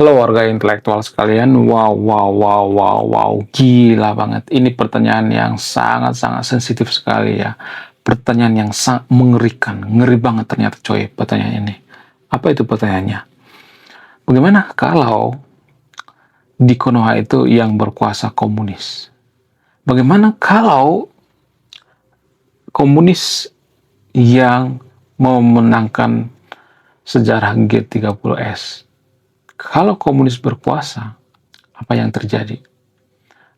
Halo warga intelektual sekalian, wow, wow, wow, wow, wow, gila banget. Ini pertanyaan yang sangat-sangat sensitif sekali ya. Pertanyaan yang sangat mengerikan, ngeri banget ternyata coy pertanyaan ini. Apa itu pertanyaannya? Bagaimana kalau di Konoha itu yang berkuasa komunis? Bagaimana kalau komunis yang memenangkan sejarah G30S? Kalau komunis berkuasa, apa yang terjadi?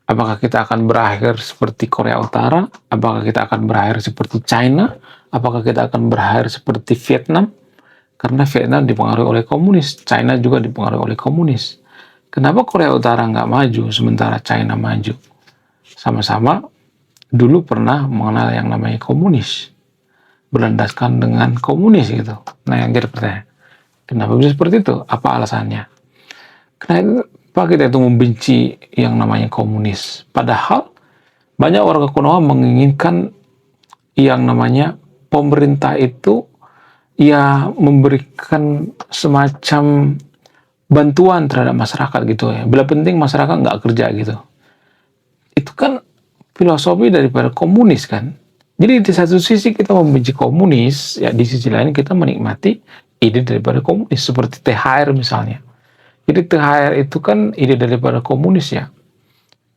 Apakah kita akan berakhir seperti Korea Utara? Apakah kita akan berakhir seperti China? Apakah kita akan berakhir seperti Vietnam? Karena Vietnam dipengaruhi oleh komunis, China juga dipengaruhi oleh komunis. Kenapa Korea Utara nggak maju, sementara China maju? Sama-sama dulu pernah mengenal yang namanya komunis, berlandaskan dengan komunis gitu. Nah yang jadi pertanyaan, kenapa bisa seperti itu? Apa alasannya? Kenapa kita itu membenci yang namanya komunis? Padahal banyak warga Konoha menginginkan yang namanya pemerintah itu ya memberikan semacam bantuan terhadap masyarakat gitu ya. Bila penting masyarakat nggak kerja gitu. Itu kan filosofi daripada komunis kan. Jadi di satu sisi kita membenci komunis, ya di sisi lain kita menikmati ide daripada komunis seperti THR misalnya. Jadi THR itu kan ide daripada komunis ya.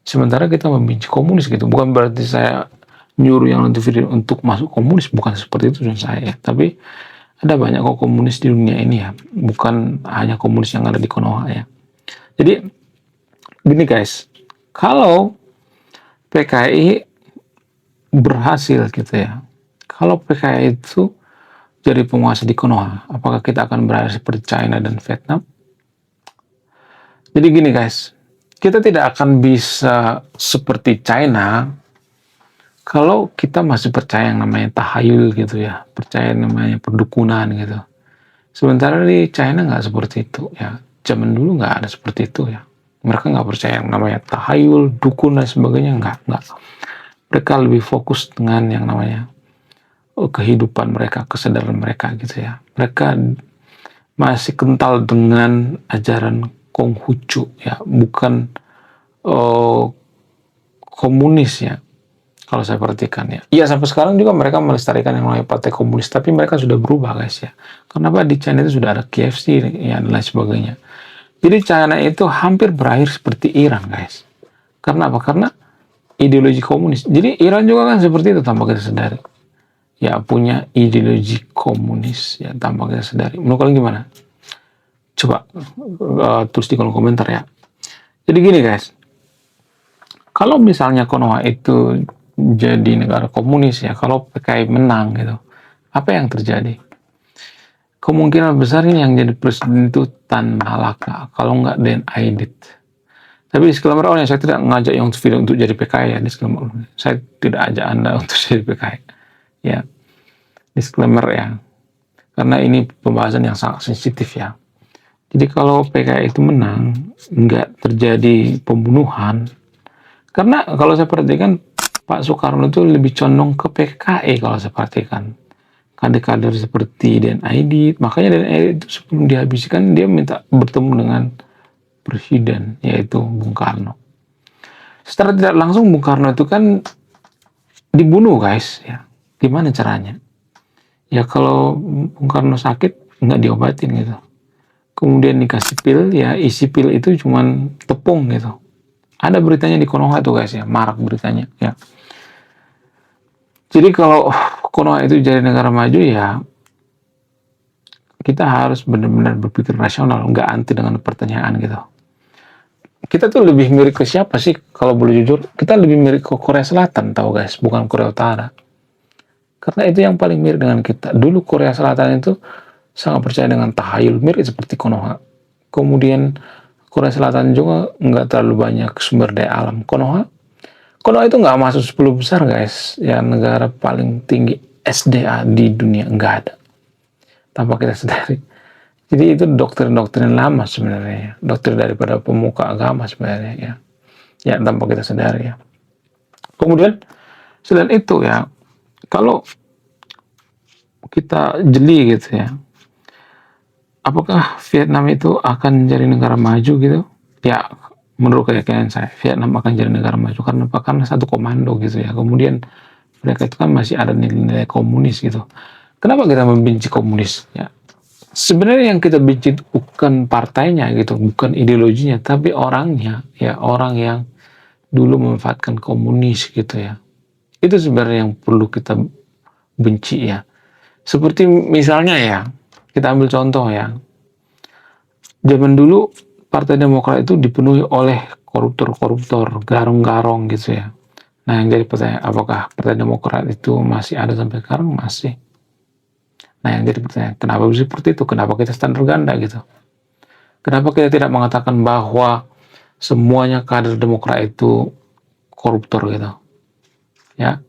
Sementara kita membenci komunis gitu. Bukan berarti saya nyuruh yang individu untuk masuk komunis, bukan seperti itu maksud saya. Tapi ada banyak kok komunis di dunia ini ya, bukan hanya komunis yang ada di Konoha ya. Jadi gini guys, kalau PKI berhasil gitu ya, kalau PKI itu jadi penguasa di Konoha, apakah kita akan berakhir seperti China dan Vietnam? Jadi gini guys, kita tidak akan bisa seperti China kalau kita masih percaya yang namanya tahayul gitu ya, percaya yang namanya perdukunan gitu. Sementara di China nggak seperti itu ya. Zaman dulu nggak ada seperti itu ya. Mereka nggak percaya yang namanya tahayul, dukun dan sebagainya nggak. Mereka lebih fokus dengan yang namanya kehidupan mereka, kesadaran mereka gitu ya. Mereka masih kental dengan ajaran Konghucu ya, bukan uh, komunis ya. Kalau saya perhatikan ya. Iya sampai sekarang juga mereka melestarikan yang namanya partai komunis, tapi mereka sudah berubah guys ya. Kenapa di China itu sudah ada KFC ya dan lain sebagainya. Jadi China itu hampir berakhir seperti Iran guys. Karena apa? Karena ideologi komunis. Jadi Iran juga kan seperti itu tanpa kita sadari. Ya punya ideologi komunis ya tanpa kita sadari. Menurut kalian gimana? Coba tulis di kolom komentar ya. Jadi gini guys, kalau misalnya Konoha itu jadi negara komunis ya, kalau PKI menang gitu, apa yang terjadi? Kemungkinan besar ini yang jadi presiden itu Tan Malaka, kalau nggak Den Aidit. Tapi disclaimer awalnya saya tidak ngajak yang video untuk jadi PKI ya, disclaimer. Saya tidak ajak Anda untuk jadi PKI. Ya, disclaimer ya. Karena ini pembahasan yang sangat sensitif ya. Jadi kalau PKI itu menang, nggak terjadi pembunuhan, karena kalau saya perhatikan Pak Soekarno itu lebih condong ke PKI kalau saya perhatikan. Kader-kader seperti Den Aidit, makanya Den Aidit itu sebelum dihabiskan dia minta bertemu dengan presiden, yaitu Bung Karno. Secara tidak langsung Bung Karno itu kan dibunuh guys, ya. Gimana caranya? Ya kalau Bung Karno sakit nggak diobatin gitu. Kemudian dikasih pil, ya isi pil itu cuman tepung gitu. Ada beritanya di Konoha tuh guys ya, marak beritanya ya. Jadi kalau Konoha itu jadi negara maju ya kita harus benar-benar berpikir rasional, nggak anti dengan pertanyaan gitu. Kita tuh lebih mirip ke siapa sih kalau boleh jujur? Kita lebih mirip ke Korea Selatan tahu guys, bukan Korea Utara. Karena itu yang paling mirip dengan kita. Dulu Korea Selatan itu sangat percaya dengan tahayul, mirip seperti Konoha. Kemudian Korea Selatan juga nggak terlalu banyak sumber daya alam. Konoha itu nggak masuk 10 besar guys. Ya negara paling tinggi SDA di dunia nggak ada. Tanpa kita sadari. Jadi itu doktrin-doktrin lama sebenarnya. Doktrin daripada pemuka agama sebenarnya ya. Ya tanpa kita sadari ya. Kemudian selain itu ya, kalau kita jeli gitu ya, apakah Vietnam itu akan jadi negara maju gitu? Ya, menurut keyakinan saya, Vietnam akan jadi negara maju karena apa? Karena satu komando gitu ya. Kemudian mereka itu kan masih ada nilai-nilai komunis gitu. Kenapa kita membenci komunis? Ya, sebenarnya yang kita benci itu bukan partainya gitu, bukan ideologinya, tapi orangnya. Ya, orang yang dulu memanfaatkan komunis gitu ya. Itu sebenarnya yang perlu kita benci ya. Seperti misalnya ya, kita ambil contoh ya. Zaman dulu Partai Demokrat itu dipenuhi oleh koruptor-koruptor, garong-garong gitu ya. Nah, yang jadi pertanyaan, apakah Partai Demokrat itu masih ada sampai sekarang? Masih. Nah, yang jadi pertanyaan, kenapa bisa seperti itu? Kenapa kita standar ganda gitu? Kenapa kita tidak mengatakan bahwa semuanya kader Demokrat itu koruptor gitu? Ya,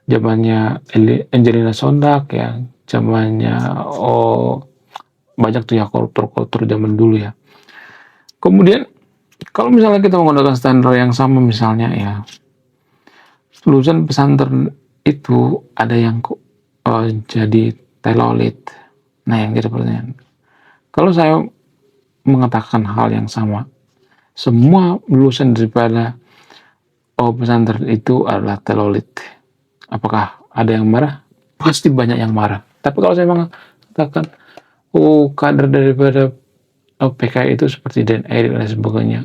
zamannya Angelina Sondak ya, zamannya banyak tuh ya koruptor-koruptor zaman dulu ya. Kemudian kalau misalnya kita menggunakan standar yang sama misalnya ya, lulusan pesantren itu ada yang jadi telolit. Nah, yang jadi pertanyaan, kalau saya mengatakan hal yang sama, semua lulusan daripada pesantren itu adalah telolit, apakah ada yang marah? Pasti banyak yang marah. Tapi kalau saya mengatakan, kader daripada PKI itu seperti Dan Erik dan sebagainya,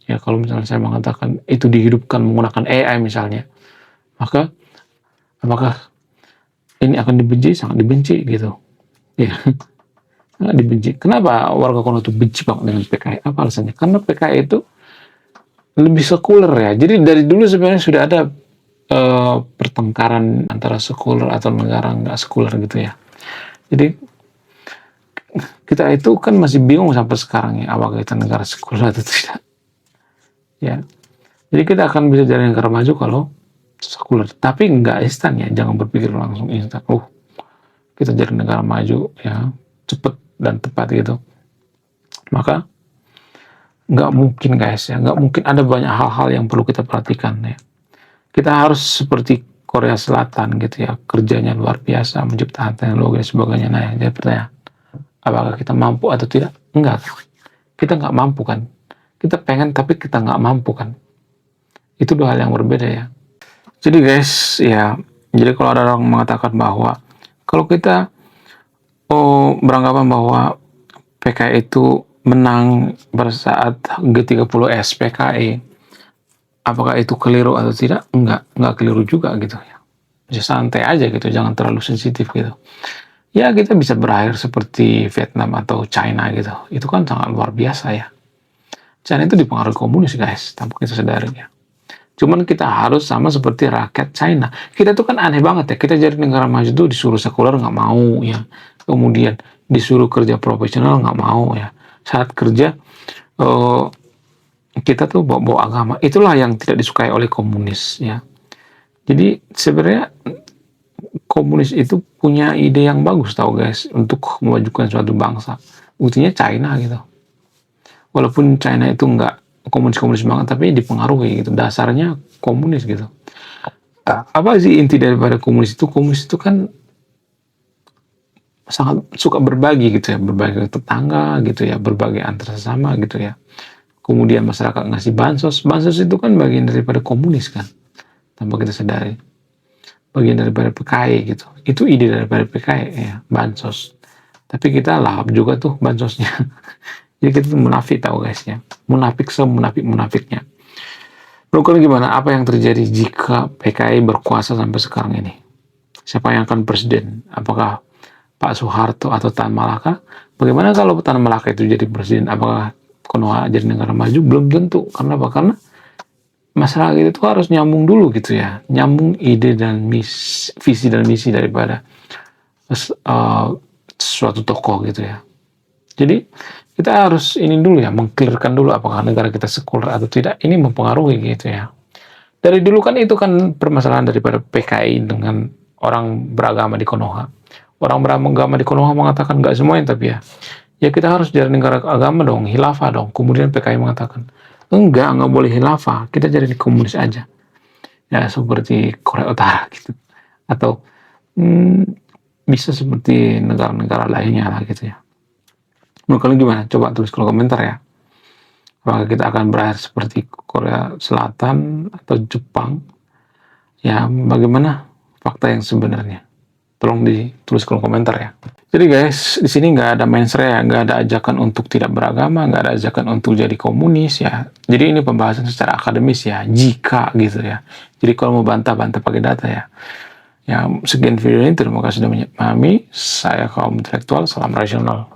ya kalau misalnya saya mengatakan itu dihidupkan menggunakan AI misalnya, maka apakah ini akan dibenci? Sangat dibenci gitu ya. Sangat dibenci. Kenapa warga Konoha itu benci banget dengan PKI? Apa alasannya? Karena PKI itu lebih sekuler ya. Jadi dari dulu sebenarnya sudah ada pertengkaran antara sekuler atau negara nggak sekuler gitu ya. Jadi kita itu kan masih bingung sampai sekarang ya, apakah kita negara sekuler atau tidak ya. Jadi kita akan bisa jadi negara maju kalau sekuler, tapi nggak instan ya, jangan berpikir langsung instan, kita jadi negara maju ya, cepet dan tepat gitu. Maka nggak mungkin guys ya, nggak mungkin, ada banyak hal-hal yang perlu kita perhatikan ya. Kita harus seperti Korea Selatan gitu ya, kerjanya luar biasa, menciptakan teknologi dan sebagainya. Nah, jadi pertanyaan, apakah kita mampu atau tidak? Enggak, kita nggak mampu kan. Kita pengen tapi kita nggak mampu kan. Itu dua hal yang berbeda ya. Jadi guys ya, jadi kalau ada orang mengatakan bahwa kalau kita beranggapan bahwa PKI itu menang pada saat G30S PKI, apakah itu keliru atau tidak? Enggak keliru juga gitu ya. Bisa santai aja gitu, jangan terlalu sensitif gitu. Ya kita bisa berakhir seperti Vietnam atau China gitu. Itu kan sangat luar biasa ya. China itu dipengaruhi komunis guys, tanpa kita sadari ya. Cuman kita harus sama seperti rakyat China. Kita tuh kan aneh banget ya. Kita jadi negara maju tuh disuruh sekuler nggak mau ya. Kemudian disuruh kerja profesional nggak mau ya. Saat kerja kita tuh bawa agama. Itulah yang tidak disukai oleh komunis ya. Jadi sebenarnya komunis itu punya ide yang bagus tau guys untuk memajukan suatu bangsa. Buktinya China gitu. Walaupun China itu nggak komunis-komunis banget, tapi dipengaruhi gitu. Dasarnya komunis gitu. Apa sih inti daripada komunis itu? Komunis itu kan sangat suka berbagi gitu ya, berbagi ke tetangga gitu ya, berbagi antar sesama gitu ya. Kemudian masyarakat ngasih bansos. Bansos itu kan bagian daripada komunis kan, tanpa kita sadari. Bagian daripada PKI gitu. Itu ide daripada PKI ya, bansos. Tapi kita lahap juga tuh bansosnya. Jadi kita tuh munafik tau guys ya. Munafik semunafik-munafiknya. Lalu gimana? Apa yang terjadi jika PKI berkuasa sampai sekarang ini? Siapa yang akan presiden? Apakah Pak Soeharto atau Tan Malaka? Bagaimana kalau Tan Malaka itu jadi presiden? Apakah Konoha jadi negara maju? Belum tentu. Karena apa? Karena masyarakat itu harus nyambung dulu gitu ya. Nyambung ide dan visi dan misi daripada suatu tokoh gitu ya. Jadi kita harus ini dulu ya, mengklirkan dulu apakah negara kita sekuler atau tidak. Ini mempengaruhi gitu ya. Dari dulu kan itu kan permasalahan daripada PKI dengan orang beragama di Konoha. Orang beragama di Konoha mengatakan nggak semuanya, tapi ya kita harus jadi negara agama dong, khilafah dong. Kemudian PKI mengatakan nggak boleh khilafah, kita jadi komunis aja. Ya seperti Korea Utara gitu. Atau bisa seperti negara-negara lainnya lah gitu ya. Menurut kalian gimana? Coba tulis kolom komentar ya. Apakah kita akan berakhir seperti Korea Selatan atau Jepang? Ya, bagaimana fakta yang sebenarnya? Tolong ditulis kolom komentar ya. Jadi guys, di sini nggak ada mensre ya, nggak ada ajakan untuk tidak beragama, nggak ada ajakan untuk jadi komunis ya. Jadi ini pembahasan secara akademis ya, jika gitu ya. Jadi kalau mau bantah-bantah pakai data ya. Ya, sekian video ini, terima kasih sudah memahami. Saya kaum intelektual, salam rasional.